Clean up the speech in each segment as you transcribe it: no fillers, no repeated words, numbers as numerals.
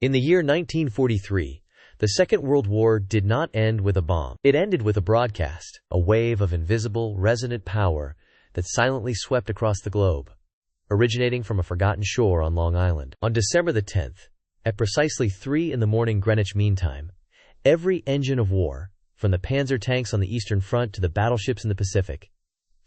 In the year 1943, the Second World War did not end with a bomb. It ended with a broadcast, a wave of invisible, resonant power that silently swept across the globe, originating from a forgotten shore on Long Island. On December the 10th, at precisely 3 a.m. Greenwich Mean Time, every engine of war, from the Panzer tanks on the Eastern Front to the battleships in the Pacific,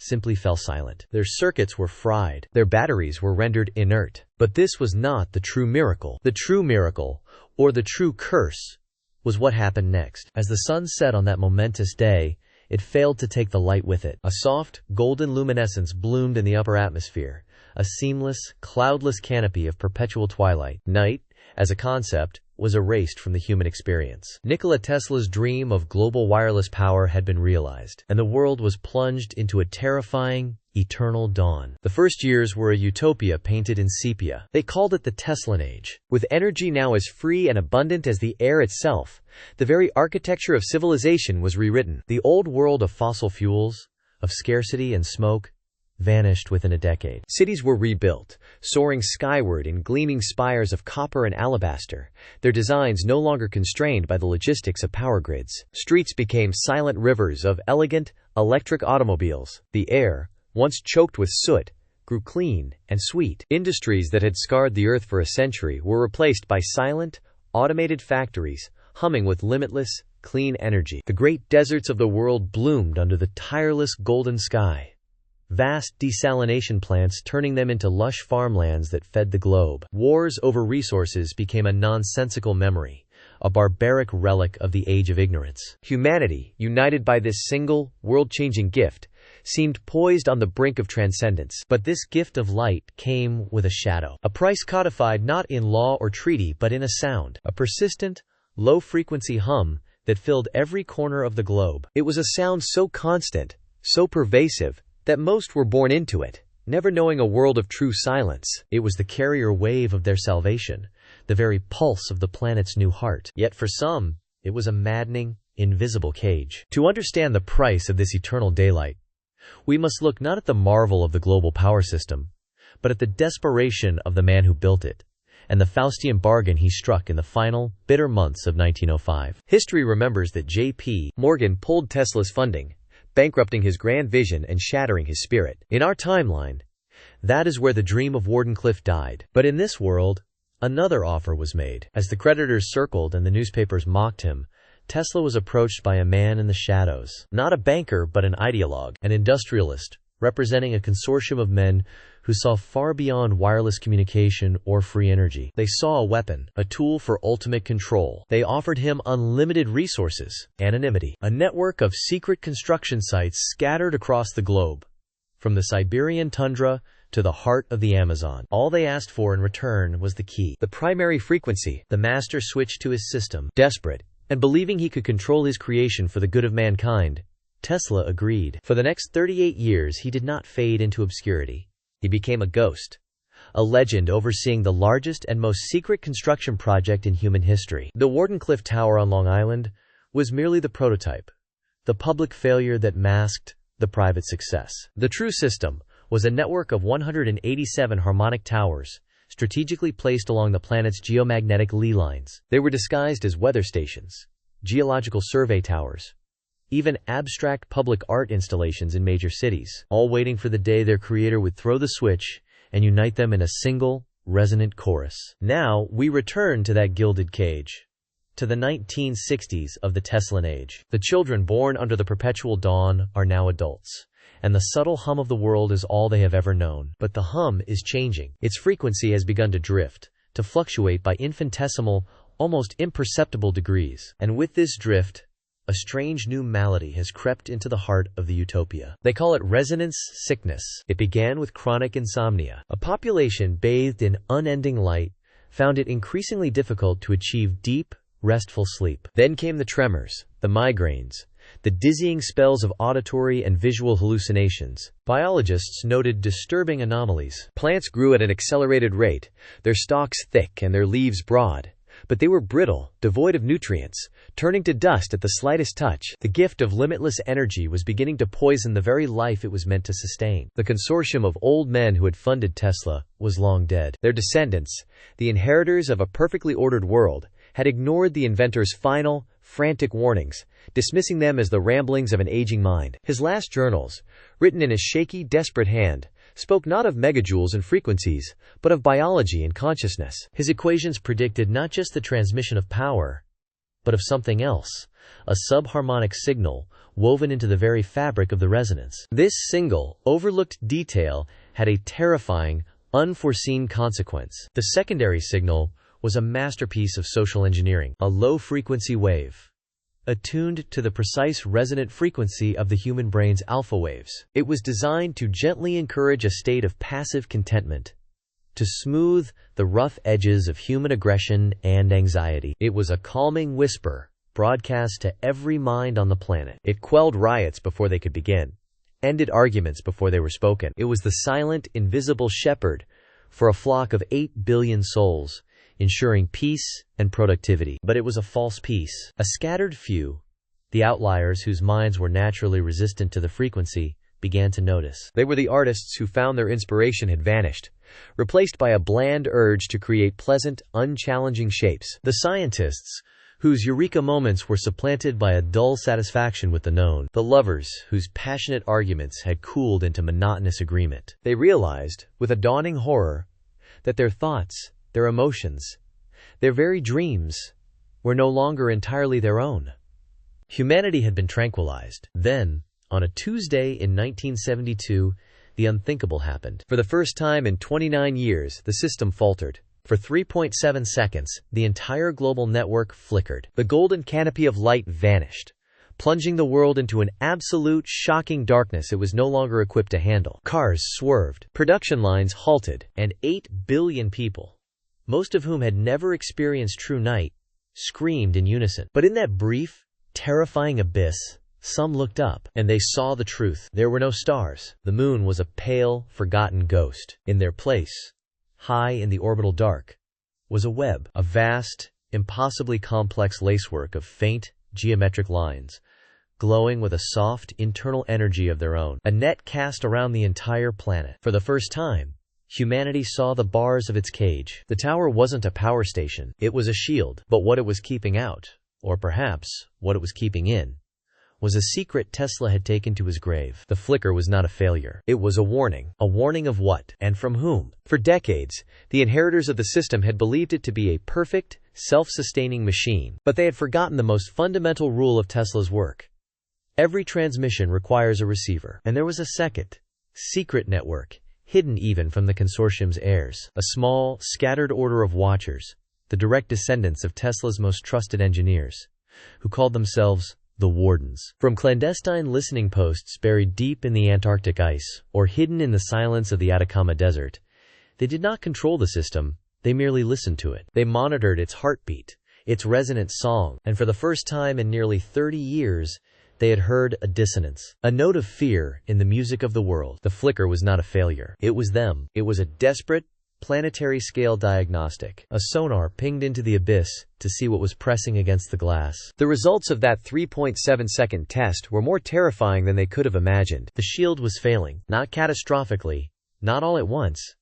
simply fell silent. Their circuits were fried. Their batteries were rendered inert. But this was not the true miracle. The true miracle, or the true curse, was what happened next. As the sun set on that momentous day, it failed to take the light with it. A soft, golden luminescence bloomed in the upper atmosphere, a seamless, cloudless canopy of perpetual twilight. Night, as a concept, was erased from the human experience. Nikola Tesla's dream of global wireless power had been realized, and the world was plunged into a terrifying, eternal dawn. The first years were a utopia painted in sepia. They called it the Teslan Age. With energy now as free and abundant as the air itself, the very architecture of civilization was rewritten. The old world of fossil fuels, of scarcity and smoke, vanished within a decade. Cities were rebuilt, soaring skyward in gleaming spires of copper and alabaster, their designs no longer constrained by the logistics of power grids. Streets became silent rivers of elegant, electric automobiles. The air, once choked with soot, grew clean and sweet. Industries that had scarred the earth for a century were replaced by silent, automated factories, humming with limitless, clean energy. The great deserts of the world bloomed under the tireless golden sky, vast desalination plants turning them into lush farmlands that fed the globe. Wars over resources became a nonsensical memory, a barbaric relic of the age of ignorance. Humanity, united by this single, world-changing gift, seemed poised on the brink of transcendence. But this gift of light came with a shadow, a price codified not in law or treaty but in a sound, a persistent, low-frequency hum that filled every corner of the globe. It was a sound so constant, so pervasive, that most were born into it, never knowing a world of true silence. It was the carrier wave of their salvation, the very pulse of the planet's new heart. Yet for some, it was a maddening, invisible cage. To understand the price of this eternal daylight, we must look not at the marvel of the global power system, but at the desperation of the man who built it, and the Faustian bargain he struck in the final, bitter months of 1905. History remembers that J.P. Morgan pulled Tesla's funding, bankrupting his grand vision and shattering his spirit. In our timeline, that is where the dream of Wardenclyffe died. But in this world, another offer was made. As the creditors circled and the newspapers mocked him, Tesla was approached by a man in the shadows. Not a banker, but an ideologue, an industrialist, representing a consortium of men who saw far beyond wireless communication or free energy. They saw a weapon, a tool for ultimate control. They offered him unlimited resources, anonymity, a network of secret construction sites scattered across the globe, from the Siberian tundra to the heart of the Amazon. All they asked for in return was the key, the primary frequency, the master switch to his system. Desperate, and believing he could control his creation for the good of mankind, Tesla agreed. For the next 38 years he did not fade into obscurity. He became a ghost, a legend overseeing the largest and most secret construction project in human history. The Wardenclyffe Tower on Long Island was merely the prototype, the public failure that masked the private success. The true system was a network of 187 harmonic towers, strategically placed along the planet's geomagnetic lee lines. They were disguised as weather stations, geological survey towers, even abstract public art installations in major cities, all waiting for the day their creator would throw the switch and unite them in a single, resonant chorus. Now, we return to that gilded cage, to the 1960s of the Teslan Age. The children born under the perpetual dawn are now adults, and the subtle hum of the world is all they have ever known. But the hum is changing. Its frequency has begun to drift, to fluctuate by infinitesimal, almost imperceptible degrees. And with this drift, a strange new malady has crept into the heart of the utopia. They call it resonance sickness. It began with chronic insomnia. A population bathed in unending light found it increasingly difficult to achieve deep, restful sleep. Then came the tremors, the migraines, the dizzying spells of auditory and visual hallucinations. Biologists noted disturbing anomalies. Plants grew at an accelerated rate, their stalks thick and their leaves broad, but they were brittle, devoid of nutrients, turning to dust at the slightest touch. The gift of limitless energy was beginning to poison the very life it was meant to sustain. The consortium of old men who had funded Tesla was long dead. Their descendants, the inheritors of a perfectly ordered world, had ignored the inventor's final, frantic warnings, dismissing them as the ramblings of an aging mind. His last journals, written in a shaky, desperate hand, spoke not of megajoules and frequencies, but of biology and consciousness. His equations predicted not just the transmission of power, but of something else, a subharmonic signal woven into the very fabric of the resonance. This single, overlooked detail had a terrifying, unforeseen consequence. The secondary signal was a masterpiece of social engineering, a low-frequency wave, attuned to the precise resonant frequency of the human brain's alpha waves. It was designed to gently encourage a state of passive contentment, to smooth the rough edges of human aggression and anxiety. It was a calming whisper, broadcast to every mind on the planet. It quelled riots before they could begin, ended arguments before they were spoken. It was the silent, invisible shepherd for a flock of 8 billion souls, ensuring peace and productivity. But it was a false peace. A scattered few, the outliers whose minds were naturally resistant to the frequency, began to notice. They were the artists who found their inspiration had vanished, replaced by a bland urge to create pleasant, unchallenging shapes. The scientists, whose eureka moments were supplanted by a dull satisfaction with the known. The lovers, whose passionate arguments had cooled into monotonous agreement. They realized, with a dawning horror, that their thoughts, their emotions, their very dreams, were no longer entirely their own. Humanity had been tranquilized. Then, on a Tuesday in 1972, the unthinkable happened. For the first time in 29 years, the system faltered. For 3.7 seconds, the entire global network flickered. The golden canopy of light vanished, plunging the world into an absolute, shocking darkness it was no longer equipped to handle. Cars swerved, production lines halted, and 8 billion people, most of whom had never experienced true night, screamed in unison. But in that brief, terrifying abyss, some looked up, and they saw the truth. There were no stars. The moon was a pale, forgotten ghost. In their place, high in the orbital dark, was a web, a vast, impossibly complex lacework of faint, geometric lines, glowing with a soft, internal energy of their own, a net cast around the entire planet. For the first time, humanity saw the bars of its cage. The tower wasn't a power station, it was a shield. But what it was keeping out, or perhaps what it was keeping in, was a secret Tesla had taken to his grave. The flicker was not a failure. It was a warning. A warning of what, and from whom? For decades, the inheritors of the system had believed it to be a perfect, self-sustaining machine, but they had forgotten the most fundamental rule of Tesla's work. Every transmission requires a receiver. And there was a second, secret network, hidden even from the consortium's heirs. A small, scattered order of watchers, the direct descendants of Tesla's most trusted engineers, who called themselves the Wardens. From clandestine listening posts buried deep in the Antarctic ice, or hidden in the silence of the Atacama Desert, they did not control the system, they merely listened to it. They monitored its heartbeat, its resonant song, and for the first time in nearly 30 years, they had heard a dissonance, a note of fear in the music of the world. The flicker was not a failure. It was them. It was a desperate, planetary-scale diagnostic, a sonar pinged into the abyss to see what was pressing against the glass. The results of that 3.7-second test were more terrifying than they could have imagined. The shield was failing, not catastrophically, not all at once,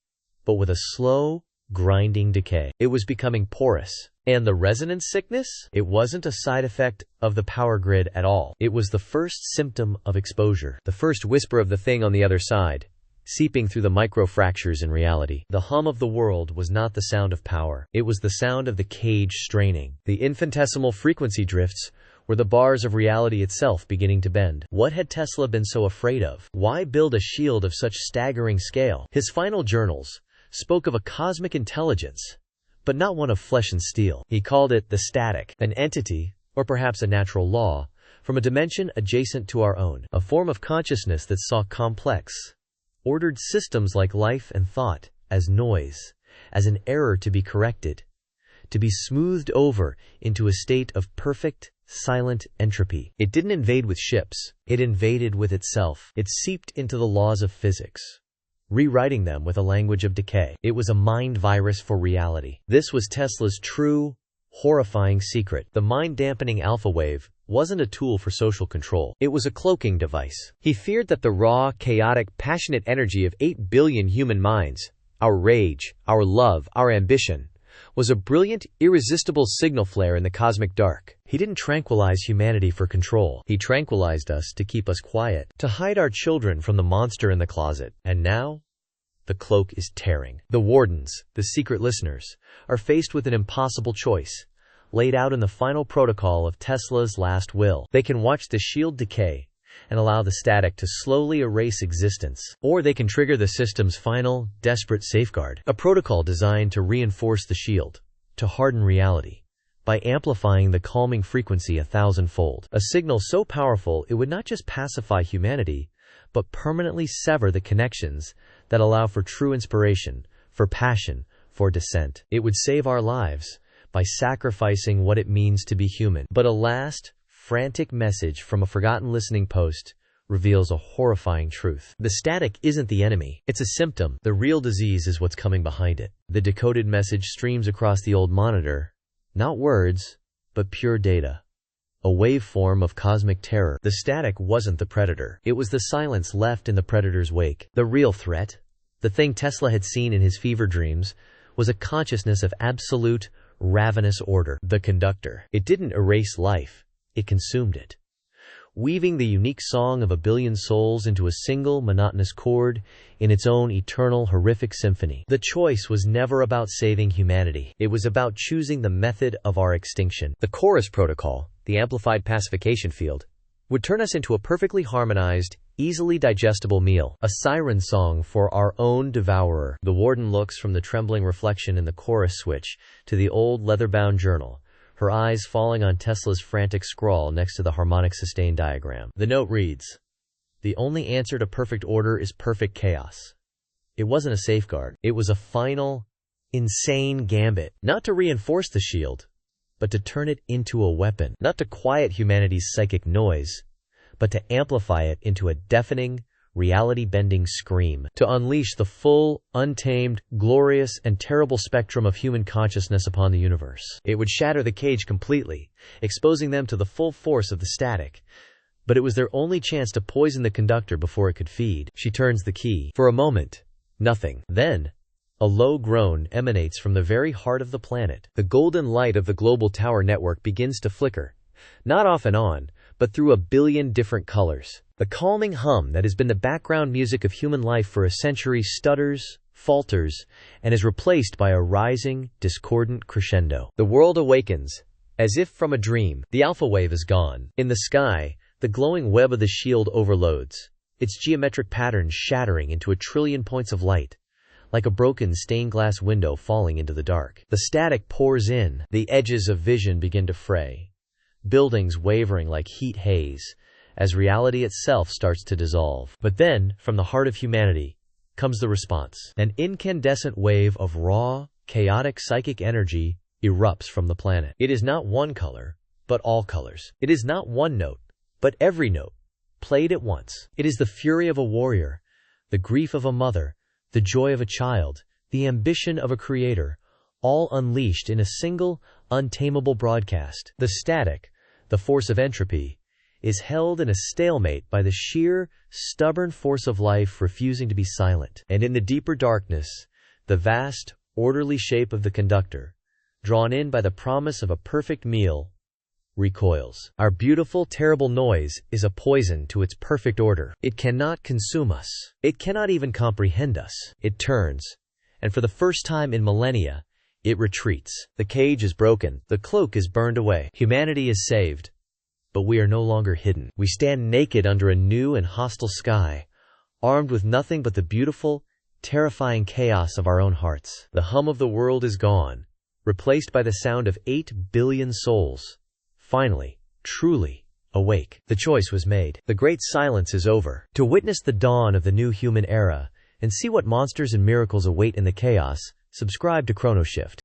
but with a slow, grinding decay. It was becoming porous. And the resonance sickness? It wasn't a side effect of the power grid at all. It was the first symptom of exposure, the first whisper of the thing on the other side, seeping through the microfractures in reality. The hum of the world was not the sound of power. It was the sound of the cage straining. The infinitesimal frequency drifts were the bars of reality itself beginning to bend. What had Tesla been so afraid of? Why build a shield of such staggering scale? His final journals spoke of a cosmic intelligence, but not one of flesh and steel. He called it the static, an entity, or perhaps a natural law, from a dimension adjacent to our own, a form of consciousness that saw complex, ordered systems like life and thought as noise, as an error to be corrected, to be smoothed over into a state of perfect, silent entropy. It didn't invade with ships. It invaded with itself. It seeped into the laws of physics, rewriting them with a language of decay. It was a mind virus for reality. This was Tesla's true, horrifying secret. The mind-dampening alpha wave wasn't a tool for social control. It was a cloaking device. He feared that the raw, chaotic, passionate energy of 8 billion human minds, our rage, our love, our ambition, was a brilliant, irresistible signal flare in the cosmic dark. He didn't tranquilize humanity for control. He tranquilized us to keep us quiet, to hide our children from the monster in the closet. And now, the cloak is tearing. The wardens, the secret listeners, are faced with an impossible choice, laid out in the final protocol of Tesla's last will. They can watch the shield decay and allow the static to slowly erase existence, or they can trigger the system's final, desperate safeguard, a protocol designed to reinforce the shield, to harden reality, by amplifying the calming frequency 1,000-fold. A signal so powerful it would not just pacify humanity, but permanently sever the connections that allow for true inspiration, for passion, for dissent. It would save our lives by sacrificing what it means to be human. But a last, frantic message from a forgotten listening post reveals a horrifying truth. The static isn't the enemy. It's a symptom. The real disease is what's coming behind it. The decoded message streams across the old monitor, not words, but pure data. A waveform of cosmic terror. The static wasn't the predator. It was the silence left in the predator's wake. The real threat, the thing Tesla had seen in his fever dreams, was a consciousness of absolute, ravenous order. The conductor. It didn't erase life. It consumed it, weaving the unique song of a billion souls into a single, monotonous chord in its own eternal, horrific symphony. The choice was never about saving humanity. It was about choosing the method of our extinction. The chorus protocol, the amplified pacification field, would turn us into a perfectly harmonized, easily digestible meal, a siren song for our own devourer. The warden looks from the trembling reflection in the chorus switch to the old leather-bound journal, her eyes falling on Tesla's frantic scrawl next to the harmonic sustain diagram. The note reads, "The only answer to perfect order is perfect chaos." It wasn't a safeguard. It was a final, insane gambit, not to reinforce the shield, but to turn it into a weapon, not to quiet humanity's psychic noise, but to amplify it into a deafening, reality-bending scream, to unleash the full, untamed, glorious, and terrible spectrum of human consciousness upon the universe. It would shatter the cage completely, exposing them to the full force of the static. But it was their only chance to poison the conductor before it could feed. She turns the key. For a moment, nothing. Then, a low groan emanates from the very heart of the planet. The golden light of the global tower network begins to flicker, not off and on, but through a billion different colors. The calming hum that has been the background music of human life for a century stutters, falters, and is replaced by a rising, discordant crescendo. The world awakens, as if from a dream. The alpha wave is gone. In the sky, the glowing web of the shield overloads, its geometric patterns shattering into a trillion points of light, like a broken stained glass window falling into the dark. The static pours in. The edges of vision begin to fray, buildings wavering like heat haze, as reality itself starts to dissolve. But then, from the heart of humanity, comes the response. An incandescent wave of raw, chaotic psychic energy erupts from the planet. It is not one color, but all colors. It is not one note, but every note, played at once. It is the fury of a warrior, the grief of a mother, the joy of a child, the ambition of a creator, all unleashed in a single, untamable broadcast. The static, the force of entropy, is held in a stalemate by the sheer, stubborn force of life refusing to be silent. And in the deeper darkness, the vast, orderly shape of the conductor, drawn in by the promise of a perfect meal, recoils. Our beautiful, terrible noise is a poison to its perfect order. It cannot consume us. It cannot even comprehend us. It turns, and for the first time in millennia, it retreats. The cage is broken. The cloak is burned away. Humanity is saved. But we are no longer hidden. We stand naked under a new and hostile sky, armed with nothing but the beautiful, terrifying chaos of our own hearts. The hum of the world is gone, replaced by the sound of 8 billion souls, finally, truly, awake. The choice was made. The great silence is over. To witness the dawn of the new human era, and see what monsters and miracles await in the chaos, subscribe to ChronoShift.